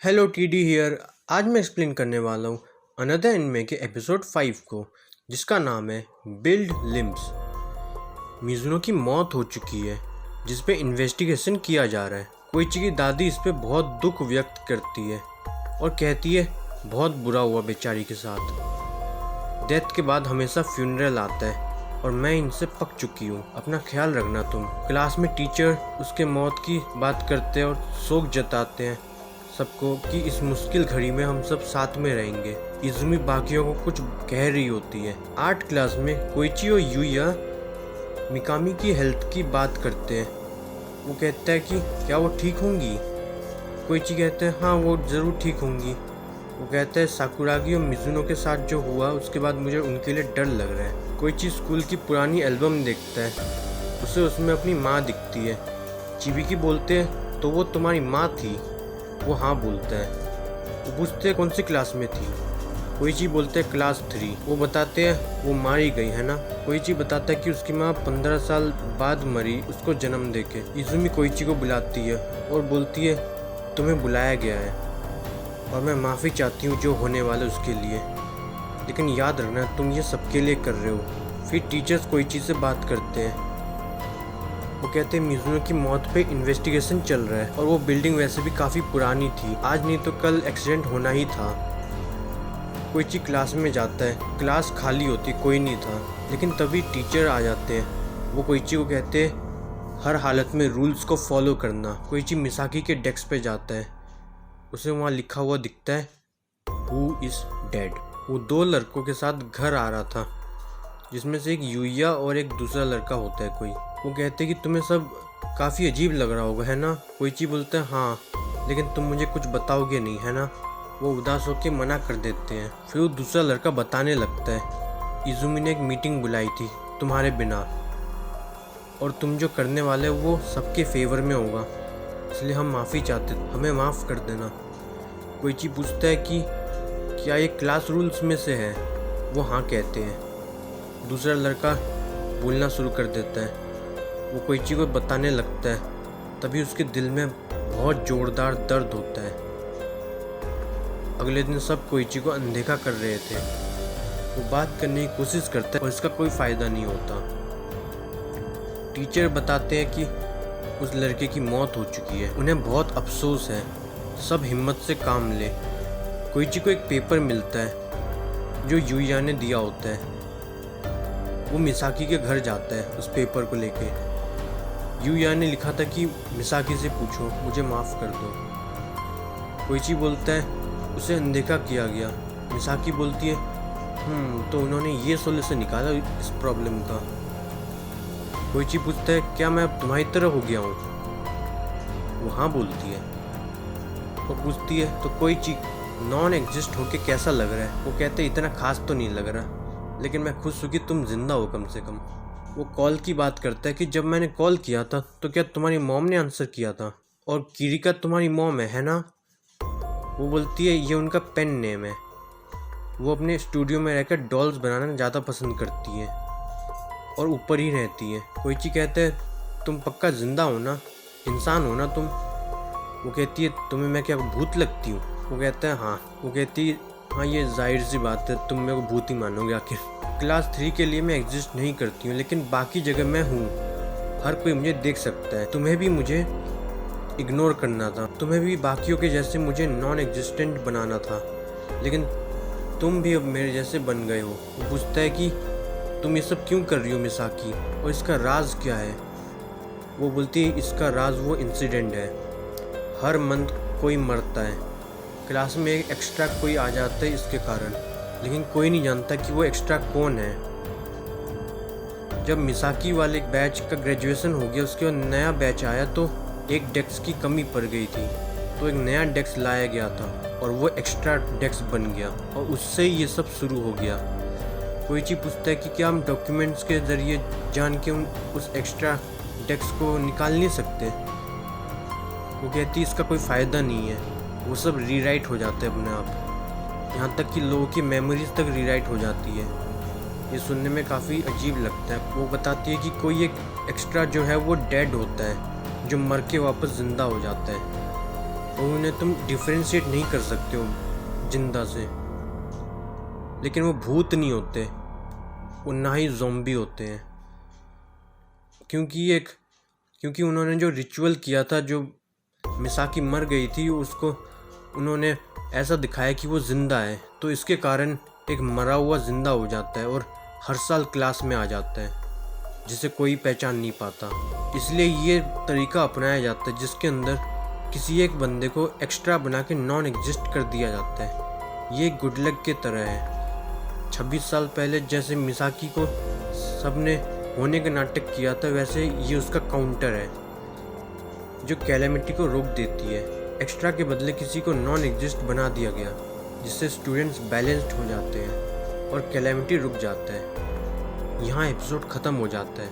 Hello TD here. आज मैं explain करने वाला हूँ अनदर एनिमे के एपिसोड 5 को, जिसका नाम है बिल्ड लिम्स। मिज़ुनो की मौत हो चुकी है, जिस पे इन्वेस्टिगेशन किया जा रहा है। कोइची की दादी इस पे बहुत दुख व्यक्त करती है और कहती है बहुत बुरा हुआ बेचारी के साथ। डेथ के बाद हमेशा फ्यूनरल आता है और मैं इनसे पक चुकी हूँ, अपना ख्याल रखना तुम। क्लास में टीचर उसके मौत की बात करते हैं और शोक जताते हैं सबको कि इस मुश्किल घड़ी में हम सब साथ में रहेंगे। इज़ुमी बाकियों को कुछ कह रही होती है। आर्ट क्लास में कोइची और यूया मिकामी की हेल्थ की बात करते हैं। वो कहता है कि क्या वो ठीक होंगी। कोइची कहते हैं हाँ वो ज़रूर ठीक होंगी। वो कहता है साकुरागी और मिज़ुनो के साथ जो हुआ उसके बाद मुझे उनके लिए डर लग रहा है। कोइची स्कूल की पुरानी एल्बम देखता है, उसे उसमें अपनी माँ दिखती है। चिबिकी बोलते हैं तो वो तुम्हारी माँ थी। वो हाँ बोलता है। वो पूछते हैं कौन सी क्लास में थी। कोइची बोलते हैं क्लास 3। वो बताते हैं वो मारी गई है ना। कोइची बताता है कि उसकी माँ 15 साल बाद मरी उसको जन्म देके। इज़ुमी कोइची को बुलाती है और बोलती है तुम्हें बुलाया गया है और मैं माफ़ी चाहती हूँ जो होने वाला उसके लिए, लेकिन याद रखना तुम ये सबके लिए कर रहे हो। फिर टीचर्स कोइची से बात करते हैं। वो कहते हैं मिज़ुनो की मौत पे इन्वेस्टिगेशन चल रहा है और वो बिल्डिंग वैसे भी काफ़ी पुरानी थी, आज नहीं तो कल एक्सीडेंट होना ही था। कोइची क्लास में जाता है, क्लास खाली होती, कोई नहीं था, लेकिन तभी टीचर आ जाते हैं। वो कोइची को कहते हैं हर हालत में रूल्स को फॉलो करना। कोइची मिसाकी के डेस्क पे जाता है, उसे वहाँ लिखा हुआ दिखता है हु इज़ डेड। वो 2 लड़कों के साथ घर आ रहा था, जिसमें से एक यूया और एक दूसरा लड़का होता है कोई। वो कहते हैं कि तुम्हें सब काफ़ी अजीब लग रहा होगा है ना। कोइची बोलता है हाँ, लेकिन तुम मुझे कुछ बताओगे नहीं है ना। वो उदास होकर मना कर देते हैं। फिर वो दूसरा लड़का बताने लगता है इज़ुमी ने एक मीटिंग बुलाई थी तुम्हारे बिना, और तुम जो करने वाले हो वो सबके फेवर में होगा, इसलिए हम माफ़ी चाहते, हमें माफ़ कर देना। कोइची पूछता है कि क्या ये क्लास रूल्स में से है। वो हाँ कहते हैं। दूसरा लड़का बोलना शुरू कर देता है। वो कोइची को बताने लगता है, तभी उसके दिल में बहुत ज़ोरदार दर्द होता है। अगले दिन सब कोइची को अनदेखा कर रहे थे। वो बात करने की कोशिश करता है और इसका कोई फ़ायदा नहीं होता। टीचर बताते हैं कि उस लड़के की मौत हो चुकी है, उन्हें बहुत अफसोस है, सब हिम्मत से काम ले। कोइची को एक पेपर मिलता है जो यूया ने दिया होता है। वो मिसाकी के घर जाता है उस पेपर को लेके। यूया ने लिखा था कि मिसाकी से पूछो, मुझे माफ़ कर दो। कोइची बोलता है उसे अनदेखा किया गया। मिसाकी बोलती है तो उन्होंने ये सोल्यूशन निकाला इस प्रॉब्लम का। कोइची पूछता है क्या मैं अब तुम्हारी तरह हो गया हूँ। वो हाँ बोलती है। वो पूछती है तो कोइची नॉन एग्जिस्ट होके कैसा लग रहा है। वो कहते हैं इतना खास तो नहीं लग रहा, लेकिन मैं खुश हूँ कि तुम जिंदा हो कम से कम। वो कॉल की बात करता है कि जब मैंने कॉल किया था तो क्या तुम्हारी मॉम ने आंसर किया था, और किरिका तुम्हारी मॉम है ना। वो बोलती है ये उनका पेन नेम है। वो अपने स्टूडियो में रहकर डॉल्स बनाना ज़्यादा पसंद करती है और ऊपर ही रहती है। कोइची कहता है तुम पक्का ज़िंदा हो ना, इंसान हो ना तुम। वो कहती है तुम्हें मैं क्या भूत लगती हूँ। वो कहता है हाँ। वो कहती है हाँ ये जाहिर सी बात है, तुम मेरे को भूत ही मानोगे आखिर। क्लास 3 के लिए मैं एग्जिस्ट नहीं करती हूँ, लेकिन बाकी जगह मैं हूँ, हर कोई मुझे देख सकता है। तुम्हें भी मुझे इग्नोर करना था, तुम्हें भी बाकियों के जैसे मुझे नॉन एग्जिस्टेंट बनाना था, लेकिन तुम भी अब मेरे जैसे बन गए हो। वो पूछता है कि तुम ये सब क्यों कर रही हो मिसाकी, और इसका राज क्या है। वो बोलती है इसका राज वो इंसिडेंट है, हर मंथ कोई मरता है, क्लास में एक एक्स्ट्रा कोई आ जाता है इसके कारण, लेकिन कोई नहीं जानता कि वो एक्स्ट्रा कौन है। जब मिसाकी वाले बैच का ग्रेजुएशन हो गया, उसके बाद नया बैच आया तो एक डेस्क की कमी पड़ गई थी, तो एक नया डेस्क लाया गया था और वो एक्स्ट्रा डेस्क बन गया, और उससे ये सब शुरू हो गया। कोइची पूछता है कि क्या हम डॉक्यूमेंट्स के ज़रिए जान के उस एक्स्ट्रा डेस्क को निकाल नहीं सकते। वो कहती इसका कोई फ़ायदा नहीं है, वो सब रीराइट हो जाते हैं अपने आप, यहाँ तक कि लोगों की मेमोरीज तक रीराइट हो जाती है। ये सुनने में काफ़ी अजीब लगता है। वो बताती है कि कोई एक एक्स्ट्रा जो है वो डेड होता है, जो मर के वापस ज़िंदा हो जाता है, और उन्हें तुम डिफ्रेंशिएट नहीं कर सकते हो जिंदा से। लेकिन वो भूत नहीं होते और ना ही ज़ॉम्बी होते हैं, क्योंकि उन्होंने जो रिचुअल किया था, जो मिसाकी मर गई थी, उसको उन्होंने ऐसा दिखाया कि वो ज़िंदा है। तो इसके कारण एक मरा हुआ ज़िंदा हो जाता है और हर साल क्लास में आ जाता है, जिसे कोई पहचान नहीं पाता। इसलिए ये तरीका अपनाया जाता है जिसके अंदर किसी एक बंदे को एक्स्ट्रा बना के नॉन एग्जिस्ट कर दिया जाता है। ये गुड लक की तरह है। 26 साल पहले जैसे मिसाकी को सबने होने का नाटक किया था, वैसे ये उसका काउंटर है जो कैलेमिटी को रोक देती है। एक्स्ट्रा के बदले किसी को नॉन एग्जिस्ट बना दिया गया, जिससे स्टूडेंट्स बैलेंस्ड हो जाते हैं और कैलेमिटी रुक जाता है। यहाँ एपिसोड ख़त्म हो जाता है।